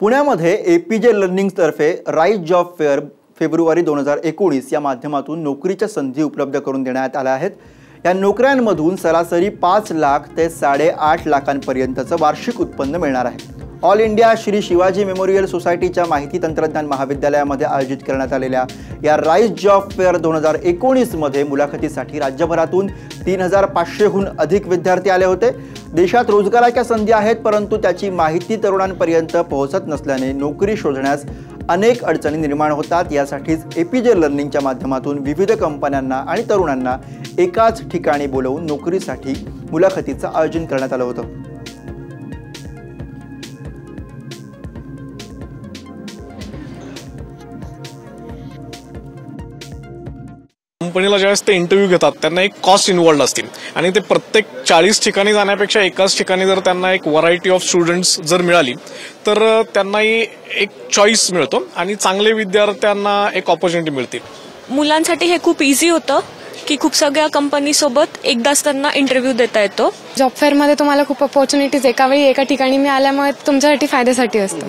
पुण्यामध्ये एपीजे लर्निंगतर्फे rise job fair फेब्रुवारी 2019 या माध्यमातून नोकरीच्या संधी उपलब्ध करून देण्यात आल्या आहेत। या नोकऱ्यांमधून सरासरी 5 लाख ते 8.5 लाखांपर्यंतचं वार्षिक उत्पन्न मिळणार आहे। All India Shri Shivaji memorial सोसायटीच्या माहिती तंत्रज्ञान महाविद्यालयामध्ये आयोजित करण्यात आलेल्या या राईज जॉब फेअर 2019 मध्ये मुलाखतीसाठी राज्यभरातून 3500हून अधिक विद्यार्थी आले होते। देशात रोजगाराच्या संधी आहेत, परंतु त्याची माहिती तरुणांपर्यंत पोहोचत नसल्याने नोकरी शोधण्यास अनेक अडचणी निर्माण होतात। यासाठीच एपीजे लर्निंगच्या माध्यमातून विविध कंपन्यांना आणि तरुणांना एकाच ठिकाणी बोलवून नोकरीसाठी मुलाखतीचं आयोजन करण्यात आलं होतं। कंपनीला ज्यावेळेस ते इंटरव्ह्यू घेतात त्यांना एक कॉस्ट इन्व्हॉल्ड असते आणि ते प्रत्येक 40 ठिकाणी जाण्यापेक्षा एकाच ठिकाणी जर त्यांना एक व्हरायटी ऑफ स्टुडंट्स जर मिळाली तर त्यांनाही एक चॉईस मिळतो आणि चांगले विद्यार्थ्यांना एक ऑपॉर्च्युनिटी मिळते। मुलांसाठी हे खूप इझी होतं की खूप सगळ्या कंपनी सोबत एकदाच त्यांना इंटरव्ह्यू देता येतो। जॉब फेअर मध्ये तुम्हाला खूप अपॉर्च्युनिटीज एका वेळी एका ठिकाणी मिळाल्यामुळे तुमच्यासाठी फायद्यासाठी असतं।